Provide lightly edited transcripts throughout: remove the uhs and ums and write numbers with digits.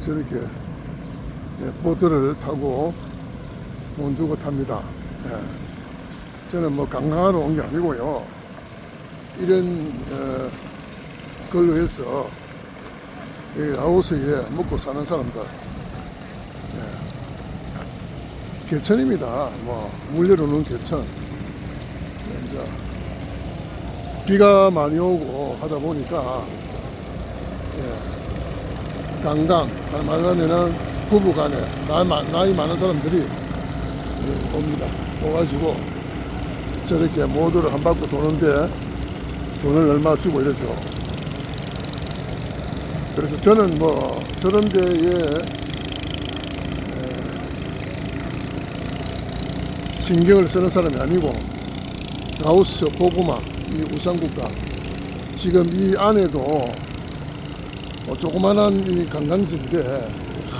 저렇게 보트를 타고 돈 주고 탑니다. 저는 뭐 관광하러 온 게 아니고요. 이런 걸로 해서 라오스에 먹고 사는 사람들, 개천입니다. 뭐 물려오는 개천. 이제 비가 많이 오고 하다 보니까 관광, 말하자면은 부부간에 나이 많은 사람들이 옵니다. 오가지고 저렇게 모두를 한 바퀴 도는데 돈을 얼마 주고 이러죠. 그래서 저는 뭐 저런 데에 신경을 쓰는 사람이 아니고, 라오스, 고구마, 이 우상국가, 지금 이 안에도 조그만한 이 관광지인데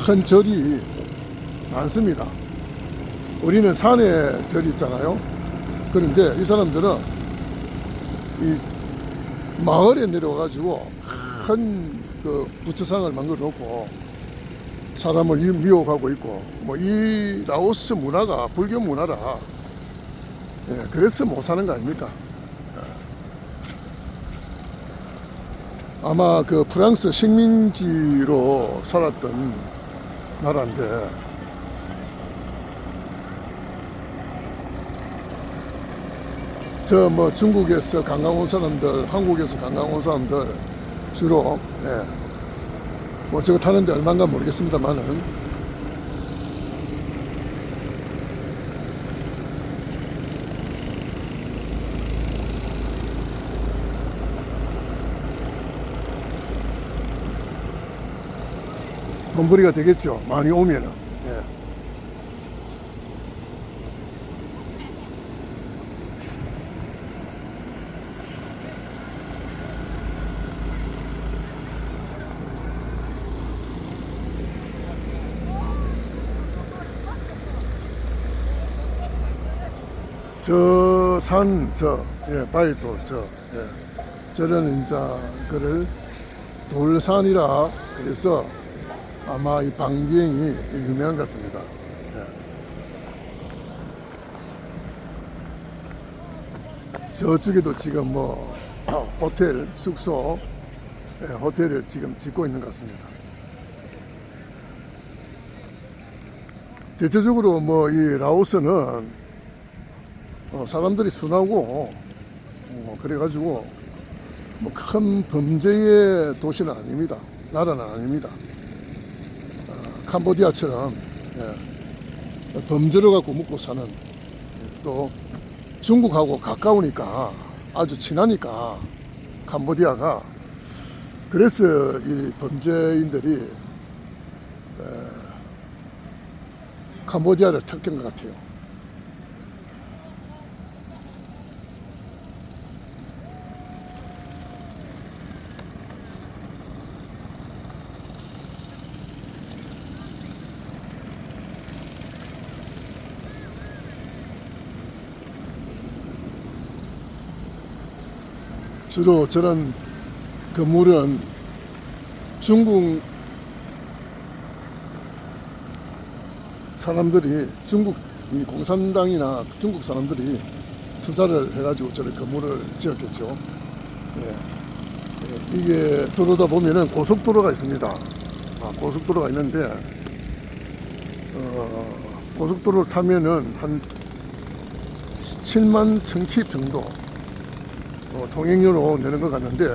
큰 절이 많습니다. 우리는 산에 절이 있잖아요. 그런데 이 사람들은 이 마을에 내려와가지고 큰 그 부처상을 만들어 놓고 사람을 미혹하고 있고, 뭐 이 라오스 문화가 불교 문화라, 그래서 못 사는 거 아닙니까? 아마 그 프랑스 식민지로 살았던 나라인데, 저 뭐 중국에서 관광 온 사람들, 한국에서 관광 온 사람들 주로 뭐 저거 타는데 얼마인가 모르겠습니다만은 돈벌이가 되겠죠. 많이 오면은. 저 산, 바위도, 저런 이제 그를 돌산이라 그래서 아마 이 방비행이 유명한 것 같습니다. 저쪽에도 지금 뭐 호텔, 숙소, 호텔을 지금 짓고 있는 것 같습니다. 대체적으로 뭐 이 라오스는 사람들이 순하고 그래가지고 뭐 큰 범죄의 도시는 아닙니다. 나라는 아닙니다. 캄보디아처럼 범죄로 갖고 먹고 사는, 또 중국하고 가까우니까, 아주 친하니까 캄보디아가, 그래서 이 범죄인들이 캄보디아를 택한 것 같아요. 주로 저런 건물은 중국 사람들이, 중국 이 공산당이나 중국 사람들이 투자를 해가지고 저런 건물을 지었겠죠. 이게 들어오다 보면은 고속도로가 있습니다. 고속도로가 있는데, 고속도로를 타면은 한 7만 1000키 정도 통행료로 내는 것 같는데,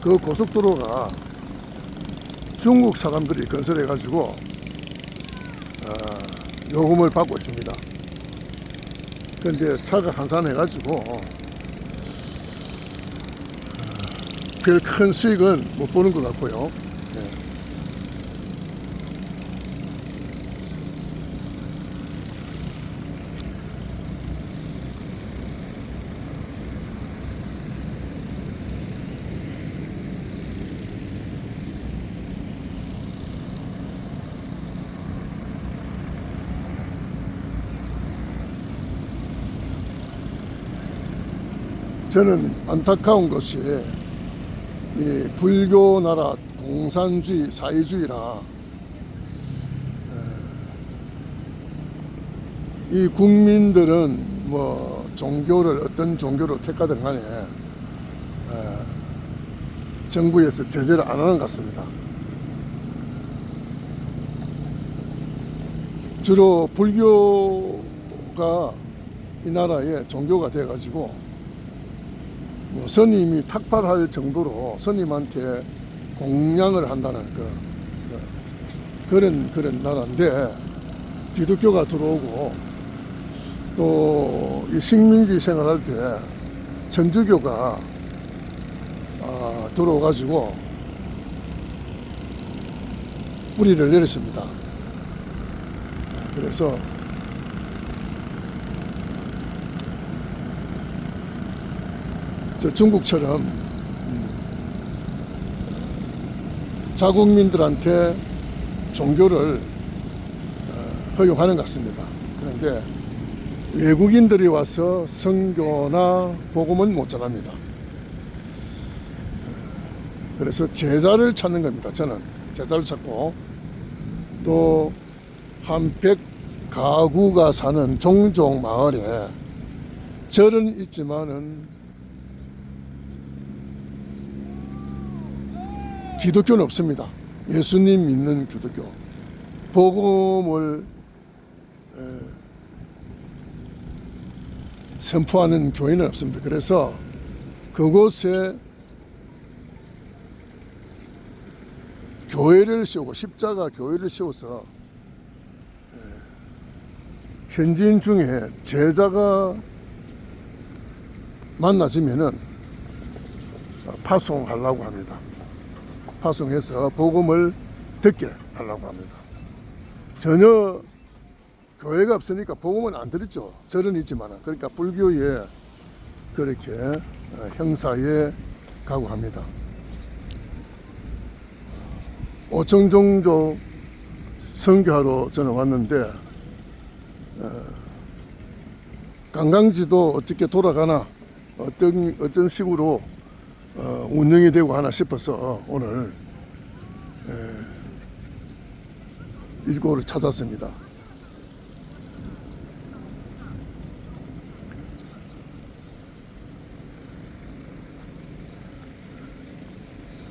그 고속도로가 중국 사람들이 건설해 가지고 요금을 받고 있습니다. 그런데 차가 한산해 가지고 별 큰 수익은 못 보는 것 같고요. 저는 안타까운 것이 이 불교 나라 공산주의, 사회주의라 이 국민들은 뭐 종교를 어떤 종교를 택하든 간에 정부에서 제재를 안 하는 것 같습니다. 주로 불교가 이 나라의 종교가 돼가지고 뭐 스님이 탁발할 정도로 스님한테 공양을 한다는 그런 나라인데, 기독교가 들어오고 또 이 식민지 생활할 때 천주교가 들어와가지고 뿌리를 내렸습니다. 그래서 저 중국처럼 자국민들한테 종교를 허용하는 것 같습니다. 그런데 외국인들이 와서 선교나 복음은 못 전합니다. 그래서 제자를 찾는 겁니다. 저는 제자를 찾고, 또 한 100가구가 사는 종족 마을에 절은 있지만은 기독교는 없습니다. 예수님 믿는 기독교, 복음을 선포하는 교회는 없습니다. 그래서 그곳에 교회를 세우고, 십자가 교회를 세워서 현지인 중에 제자가 많아지면은 파송하려고 합니다. 파송해서 복음을 듣게 하려고 합니다. 전혀 교회가 없으니까 복음은 안 들었죠. 절은 있지만. 그러니까 불교에 그렇게 형사에 가고 합니다. 오청종족 선교하러 저는 왔는데, 관광지도 어떻게 돌아가나, 어떤 식으로 운영이 되고 하나 싶어서 오늘 이곳을 찾았습니다.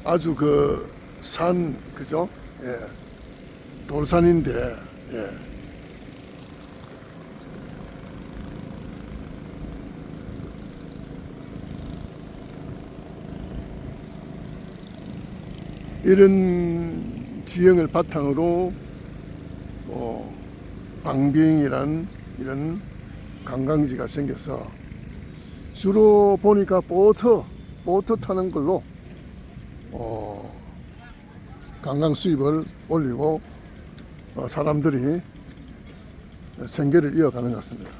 아주 산, 그죠? 예. 돌산인데, 예. 이런 지형을 바탕으로 방비행이란 이런 관광지가 생겨서 주로 보니까 보트 타는 걸로 관광 수입을 올리고 사람들이 생계를 이어가는 것 같습니다.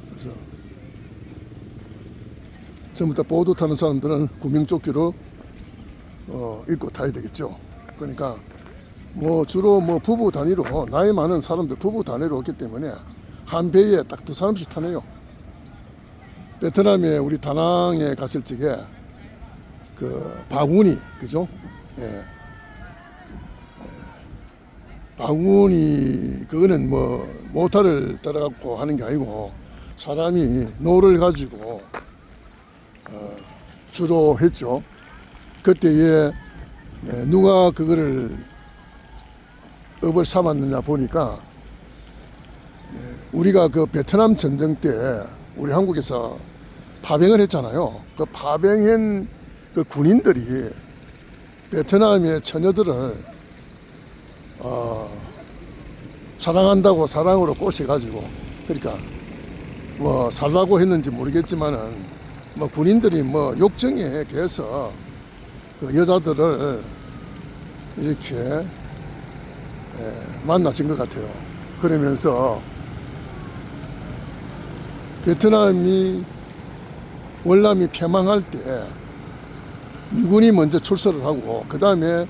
그래서 전부 다 보트 타는 사람들은 구명조끼로 입고 타야 되겠죠. 그러니까 주로 부부 단위로, 나이 많은 사람들 부부 단위로 오기 때문에 한 배에 딱 2사람씩 타네요. 베트남에 우리 다낭에 갔을 적에 바구니, 그죠? 예. 바구니, 그거는 모터를 따라갖고 하는 게 아니고 사람이 노를 가지고 주로 했죠. 그때에 누가 그거를 업을 삼았느냐 보니까, 우리가 베트남 전쟁 때 우리 한국에서 파병을 했잖아요. 그 파병한 군인들이 베트남의 처녀들을 사랑한다고 사랑으로 꼬셔가지고, 그러니까 살라고 했는지 모르겠지만은 군인들이 욕정에 개서 그 여자들을 이렇게 만나신 것 같아요. 그러면서 베트남이 월남이 패망할 때 미군이 먼저 출사를 하고, 그 다음에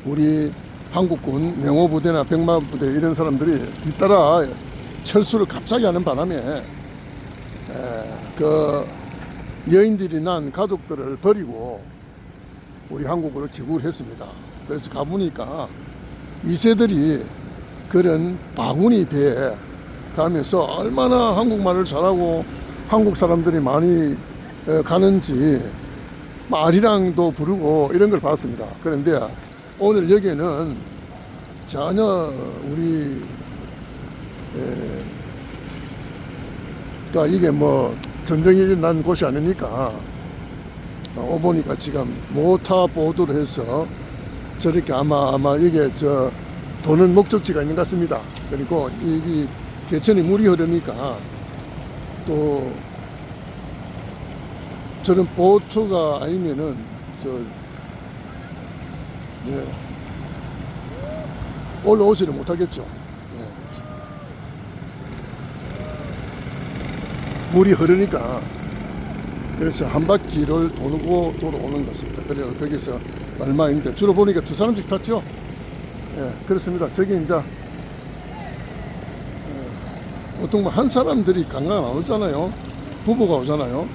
우리 한국군 명호부대나 백마부대 이런 사람들이 뒤따라 철수를 갑자기 하는 바람에 그 여인들이 난 가족들을 버리고 우리 한국으로 귀국을 했습니다. 그래서 가보니까 2세들이 그런 바구니 배에 가면서 얼마나 한국말을 잘하고 한국 사람들이 많이 가는지 아리랑도 부르고 이런 걸 봤습니다. 그런데 오늘 여기에는 전혀 우리 그러니까 이게 뭐 전쟁이 일어난 곳이 아니니까 오보니까 지금 모터 보드를 해서 저렇게 아마 이게 저 도는 목적지가 있는 것 같습니다. 그리고 이 개천이 물이 흐르니까 또 저런 보트가 아니면은 올라오지를 못하겠죠. 물이 흐르니까 그래서 한 바퀴를 돌고 돌아오는 것 같습니다. 그래서 거기서 얼마 있는데 주로 보니까 두 사람씩 탔죠. 그렇습니다. 저기 이제 보통 뭐 한 사람들이 관광 안 오잖아요. 부부가 오잖아요.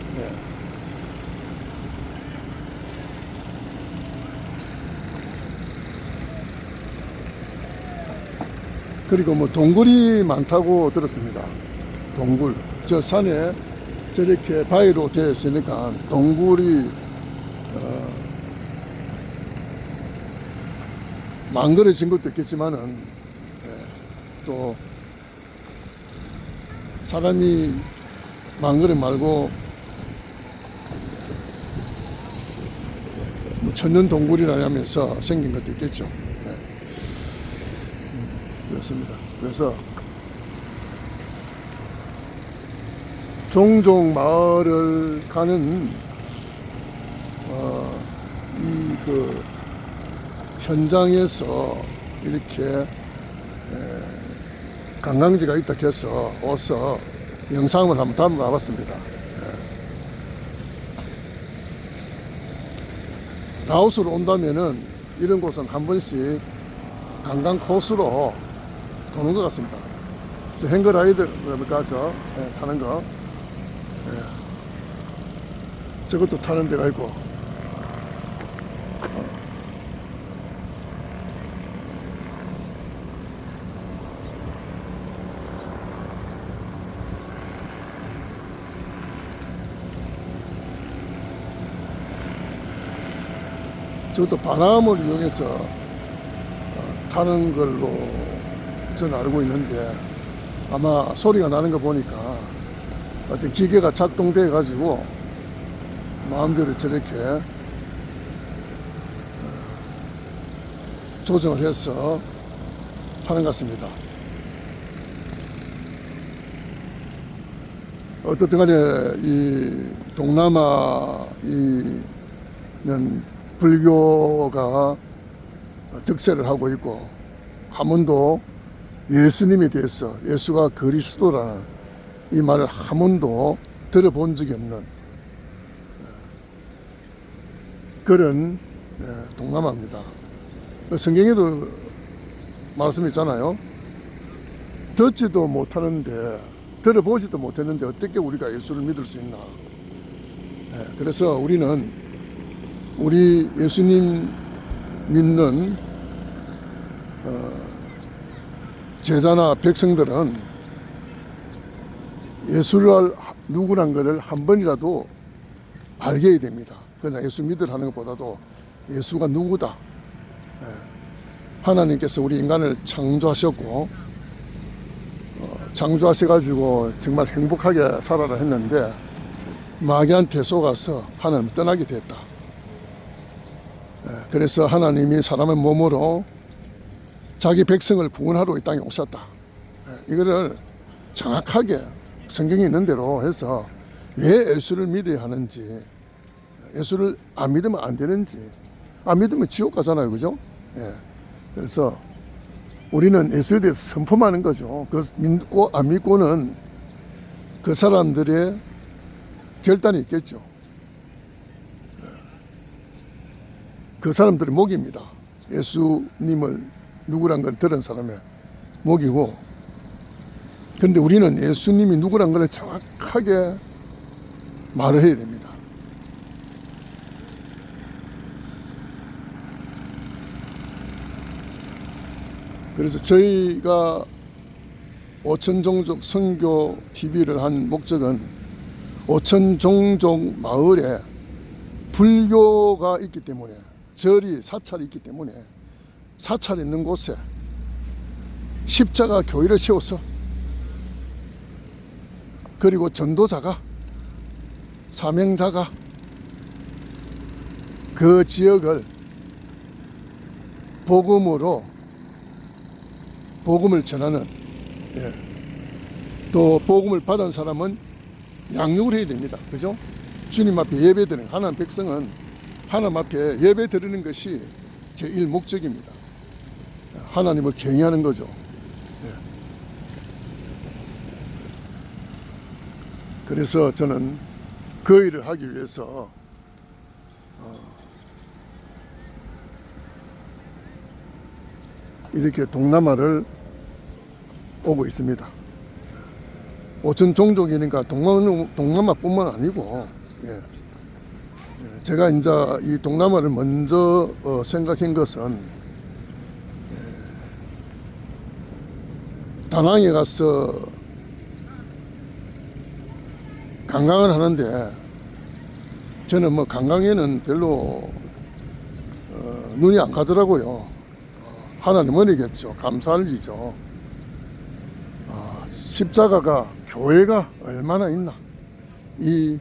그리고 뭐 동굴이 많다고 들었습니다. 동굴. 저 산에 저렇게 바위로 되어 있으니까 동굴이 망그러진 것도 있겠지만은 또 사람이 망그러 말고 뭐 천년 동굴이라 하면서 생긴 것도 있겠죠. 그렇습니다. 그래서 종종 마을을 가는 이 그 현장에서 이렇게 관광지가 있다 해서 와서 영상을 한번 담아봤습니다. 라오스로 온다면은 이런 곳은 한 번씩 관광 코스로 도는 것 같습니다. 저 행거라이드 뭡니까 저 타는 거 저것도 타는 데가 있고 저것도 바람을 이용해서 타는 걸로 저는 알고 있는데 아마 소리가 나는 거 보니까 어떤 기계가 작동돼 가지고 마음대로 저렇게 조정을 해서 타는 것 같습니다. 어떻든 간에 이 동남아는 불교가 득세를 하고 있고 한번도 예수님에 대해서 예수가 그리스도라는 이 말을 한 번도 들어본 적이 없는 그런 동남아입니다. 성경에도 말씀이 있잖아요. 듣지도 못하는데 들어보지도 못했는데 어떻게 우리가 예수를 믿을 수 있나. 그래서 우리는 우리 예수님 믿는 제자나 백성들은 예수를 누구란 것을 한 번이라도 알게 해야 됩니다. 그냥 예수 믿으라 하는 것보다도 예수가 누구다. 하나님께서 우리 인간을 창조하셨고 창조하셔가지고 정말 행복하게 살아라 했는데 마귀한테 속아서 하나님을 떠나게 됐다. 그래서 하나님이 사람의 몸으로 자기 백성을 구원하러 이 땅에 오셨다. 이거를 정확하게 성경에 있는 대로 해서 왜 예수를 믿어야 하는지, 예수를 안 믿으면 안 되는지, 안 믿으면 지옥 가잖아요. 그죠? 그래서 우리는 예수에 대해서 선포하는 거죠. 그 믿고 안 믿고는 그 사람들의 결단이 있겠죠. 그 사람들의 목입니다. 예수님을 누구란 걸 들은 사람의 목이고, 그런데 우리는 예수님이 누구란 걸 정확하게 말을 해야 됩니다. 그래서 저희가 오천종족 선교 TV를 한 목적은 오천종족 마을에 불교가 있기 때문에, 절이 사찰이 있기 때문에 사찰이 있는 곳에 십자가 교회를 세워서, 그리고 전도자가, 사명자가 그 지역을 복음을 전하는, 또 복음을 받은 사람은 양육을 해야 됩니다. 그죠? 주님 앞에 예배 드리는, 하나님 백성은 하나님 앞에 예배 드리는 것이 제1 목적입니다. 하나님을 경외하는 거죠. 그래서 저는 그 일을 하기 위해서 이렇게 동남아를 오고 있습니다. 오천 종족이니까 동남아뿐만 아니고, 제가 이제 이 동남아를 먼저 생각한 것은, 다낭에 가서 관광을 하는데, 저는 뭐 관광에는 별로 눈이 안 가더라고요. 하나님 은혜겠죠. 감사할 일이죠. 십자가가, 교회가 얼마나 있나. 이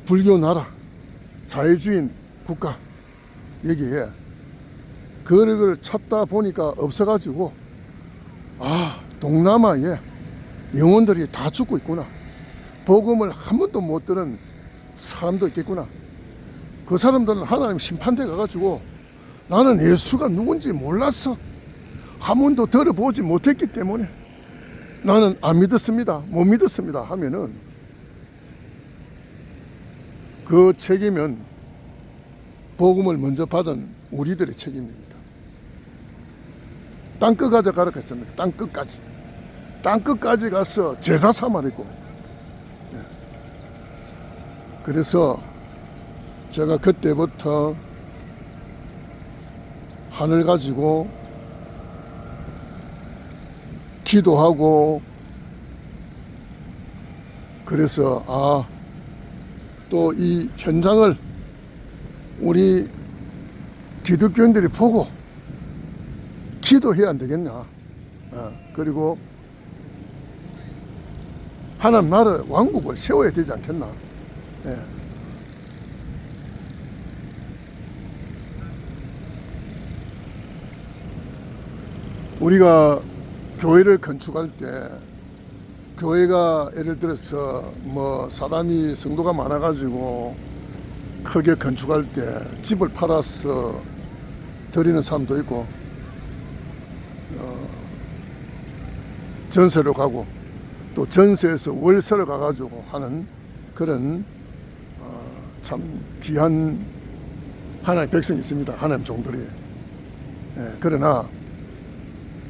불교 나라, 사회주의 국가, 여기에 그걸 찾다 보니까 없어가지고, 동남아에 영혼들이 다 죽고 있구나. 복음을 한 번도 못 들은 사람도 있겠구나. 그 사람들은 하나님 심판대 가가지고, 나는 예수가 누군지 몰랐어, 한 번도 들어보지 못했기 때문에 나는 안 믿었습니다, 못 믿었습니다 하면은, 그 책임은 복음을 먼저 받은 우리들의 책임입니다. 땅끝까지 가라 했습니다. 땅끝까지 가서 제사 삼아리고. 그래서 제가 그때부터 하늘 가지고 기도하고, 그래서 또 이 현장을 우리 기독교인들이 보고 기도해야 안 되겠냐. 그리고 하나님 나라 왕국을 세워야 되지 않겠나. 우리가 교회를 건축할 때, 교회가 예를 들어서 뭐 사람이, 성도가 많아가지고 크게 건축할 때 집을 팔아서 드리는 사람도 있고, 전세로 가고, 또 전세에서 월세로 가가지고 하는 그런 참 귀한 하나님의 백성이 있습니다. 하나님 종들이. 그러나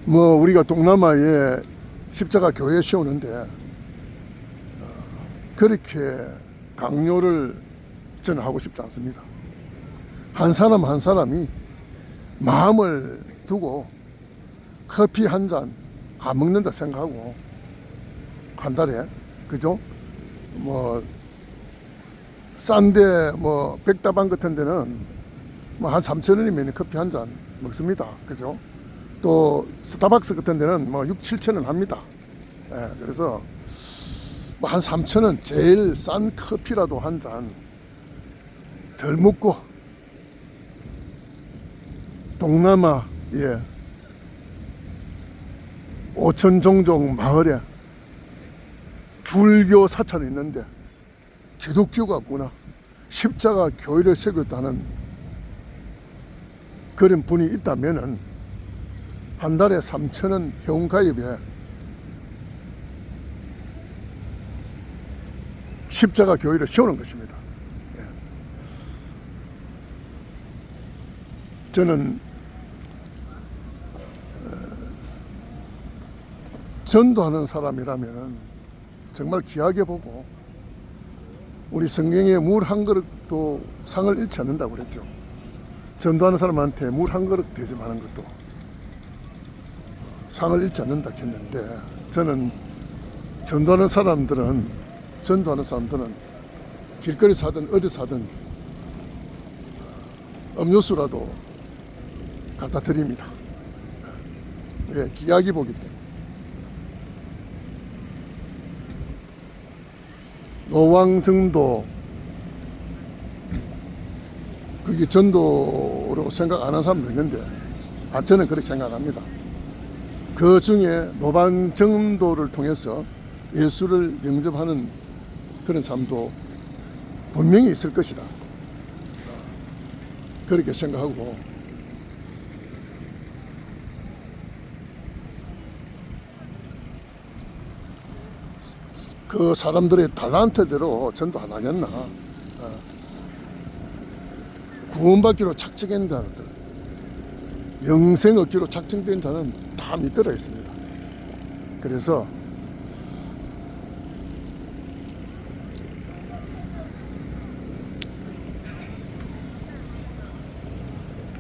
뭐 우리가 동남아에 십자가 교회 세우는데 그렇게 강요를 저는 하고 싶지 않습니다. 한 사람 한 사람이 마음을 두고 커피 한 잔 안 먹는다 생각하고, 한 달에, 그죠? 뭐 싼데 뭐 백다방 같은 데는 뭐 한 3,000원이면 커피 한 잔 먹습니다. 그죠? 또 스타벅스 같은 데는 뭐 6, 7,000원 합니다. 그래서 뭐 한 3,000원, 제일 싼 커피라도 한 잔 덜 먹고, 동남아에 오천종족 마을에 불교 사찰이 있는데 기독교가 없구나, 십자가 교회를 세웠다는 그런 분이 있다면은 한 달에 3,000원 회원가입에 십자가 교회를 세우는 것입니다. 저는 전도하는 사람이라면 정말 귀하게 보고, 우리 성경에 물 한 그릇도 상을 잃지 않는다고 그랬죠. 전도하는 사람한테 물 한 그릇 대접하는 것도. 상을 잃지 않는다 했는데, 저는 전도하는 사람들은 길거리 사든 어디 사든 음료수라도 갖다 드립니다. 네, 귀하게 보기 때문에. 노왕정도, 그게 전도라고 생각 안 하는 사람도 있는데, 저는 그렇게 생각 안 합니다. 그 중에 노방정도를 통해서 예수를 영접하는 그런 사람도 분명히 있을 것이다, 그렇게 생각하고, 그 사람들의 달란트대로 전도 안 하겠나. 구원받기로 작정한 자들, 영생 얻기로 작정된 자는 다 믿더라 했습니다. 그래서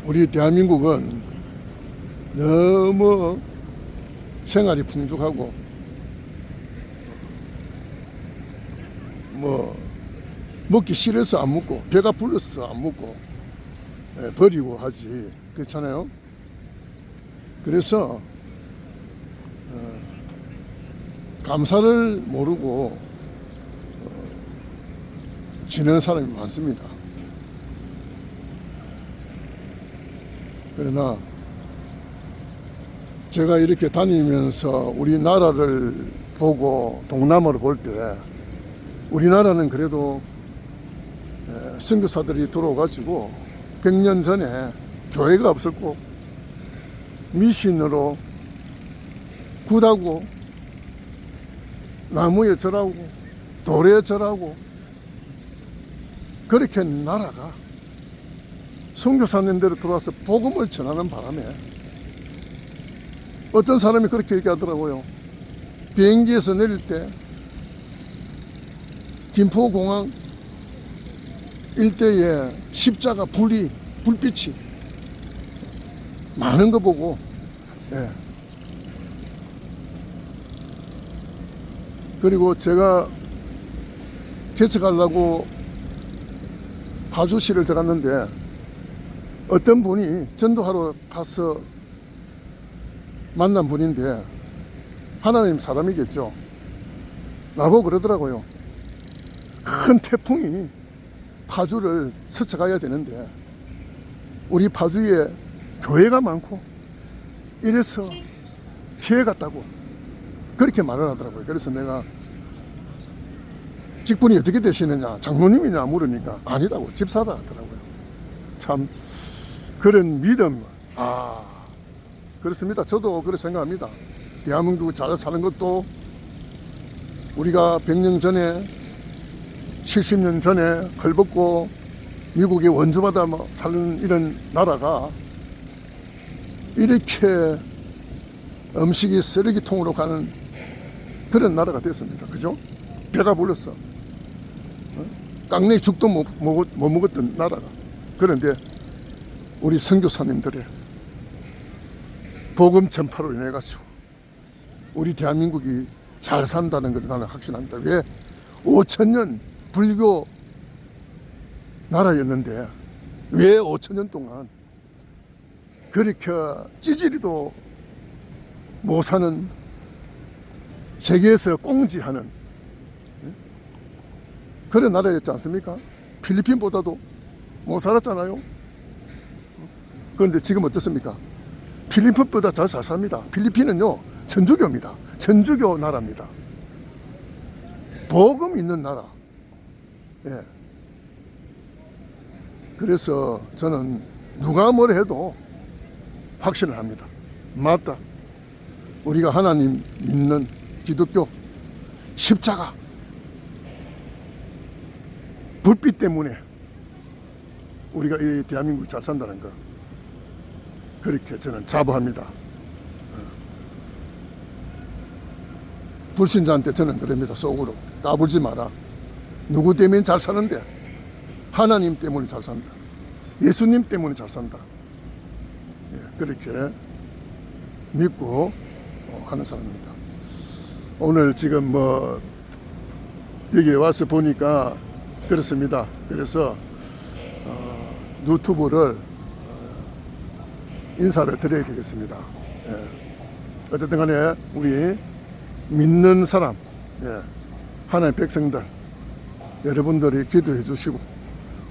우리 대한민국은 너무 생활이 풍족하고 먹기 싫어서 안 먹고 배가 불러서 안 먹고 버리고 하지, 그렇잖아요. 그래서 감사를 모르고 지내는 사람이 많습니다. 그러나 제가 이렇게 다니면서 우리나라를 보고 동남아를 볼 때, 우리나라는 그래도 선교사들이 들어와가지고 100년 전에 교회가 없었고 미신으로 굿하고 나무에 절하고 돌에 절하고 그렇게 나라가 선교사님들이 들어와서 복음을 전하는 바람에 어떤 사람이 그렇게 얘기하더라고요. 비행기에서 내릴 때 김포공항 일대에 십자가 불빛이 많은 거 보고, 그리고 제가 개척하려고 파주시를 들어갔는데 어떤 분이 전도하러 가서 만난 분인데 하나님 사람이겠죠. 나보고 그러더라고요. 큰 태풍이 파주를 스쳐가야 되는데 우리 파주에 교회가 많고 이래서 피해 갔다고 그렇게 말을 하더라고요. 그래서 내가 직분이 어떻게 되시느냐, 장로님이냐 물으니까 아니라고, 집사다 하더라고요. 참 그런 믿음, 그렇습니다. 저도 그렇게 생각합니다. 대한민국 잘 사는 것도 우리가 100년 전에 70년 전에 걸벗고 미국의 원주마다 사는 이런 나라가 이렇게 음식이 쓰레기통으로 가는 그런 나라가 됐습니다. 그죠? 배가 불렀어. 깡내 죽도 못 먹었던 나라가. 그런데 우리 선교사님들의 복음 전파로 인해 가지고 우리 대한민국이 잘 산다는 걸 나는 확신합니다. 왜? 5,000년 불교 나라였는데 왜 5,000년 동안 그렇게 찌질이도 못 사는, 세계에서 꽁지하는 그런 나라였지 않습니까? 필리핀보다도 못 살았잖아요. 그런데 지금 어떻습니까? 필리핀보다 잘 삽니다. 필리핀은요, 천주교입니다. 천주교 나라입니다. 복음 있는 나라. 예. 그래서 저는 누가 뭘 해도 확신을 합니다. 맞다. 우리가 하나님 믿는 기독교 십자가 불빛 때문에 우리가 이 대한민국이 잘 산다는 거, 그렇게 저는 자부합니다. 불신자한테 저는 그럽니다. 속으로 까불지 마라. 누구 때문에 잘 사는데? 하나님 때문에 잘 산다. 예수님 때문에 잘 산다. 그렇게 믿고 하는 사람입니다. 오늘 지금 뭐 여기 와서 보니까 그렇습니다. 그래서 유튜브를 인사를 드려야 되겠습니다. 예. 어쨌든 간에 우리 믿는 사람, 예. 하나님의 백성들 여러분들이 기도해 주시고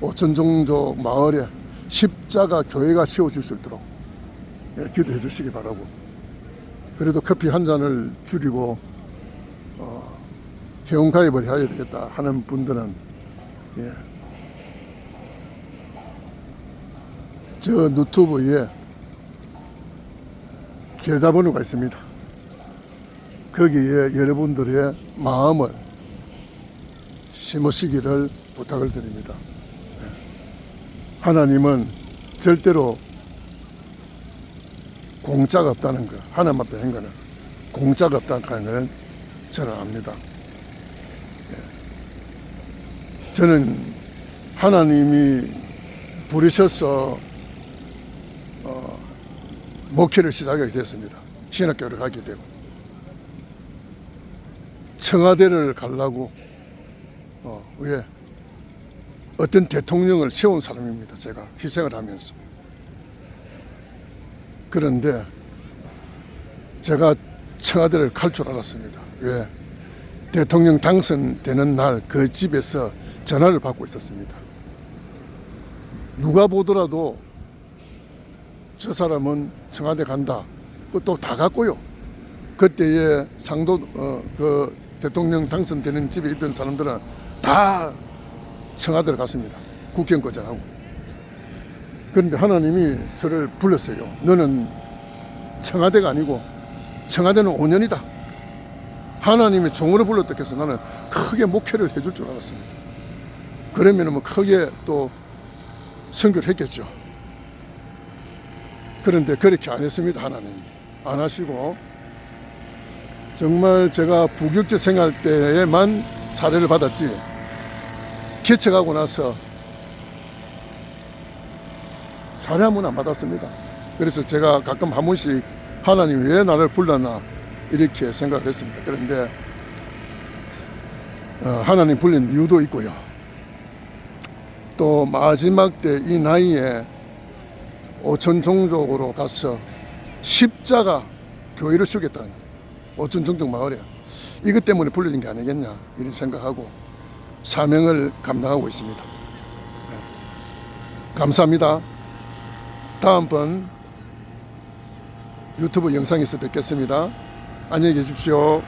오천종족 마을에 십자가 교회가 세워질 수 있도록, 예, 기도해 주시기 바라고, 그래도 커피 한 잔을 줄이고 회원가입을 해야 되겠다 하는 분들은, 예, 저 유튜브에 계좌번호가 있습니다. 거기에 여러분들의 마음을 심으시기를 부탁을 드립니다. 하나님은 절대로 공짜가 없다는 거, 하나님 앞에 한 거는 공짜가 없다는 걸 저는 압니다. 저는 하나님이 부르셔서 목회를 시작하게 됐습니다. 신학교를 가게 되고 청와대를 가려고 왜 어떤 대통령을 세운 사람입니다. 제가 희생을 하면서. 그런데 제가 청와대를 갈 줄 알았습니다. 왜? 대통령 당선되는 날 그 집에서 전화를 받고 있었습니다. 누가 보더라도 저 사람은 청와대 간다. 또 다 갔고요. 그때에 상도 그 대통령 당선되는 집에 있던 사람들은 다 청와대를 갔습니다. 국회의원까지하고. 그런데 하나님이 저를 불렀어요. 너는 청와대가 아니고 청와대는 5년이다. 하나님이 종으로 불렀다 해서 나는 크게 목회를 해줄 줄 알았습니다. 그러면 뭐 크게 또 선교를 했겠죠. 그런데 그렇게 안 했습니다. 하나님이 안 하시고 정말 제가 부교육제 생활 때에만 사례를 받았지 개척하고 나서 사례 한 번 안 받았습니다. 그래서 제가 가끔 한 번씩 하나님이 왜 나를 불렀나 이렇게 생각을 했습니다. 그런데 하나님 불린 이유도 있고요. 또 마지막 때 이 나이에 오천종족으로 가서 십자가 교회를 세우겠다는, 오천종족 마을에 이것 때문에 불려진 게 아니겠냐 이런 생각하고 사명을 감당하고 있습니다. 감사합니다. 다음번 유튜브 영상에서 뵙겠습니다. 안녕히 계십시오.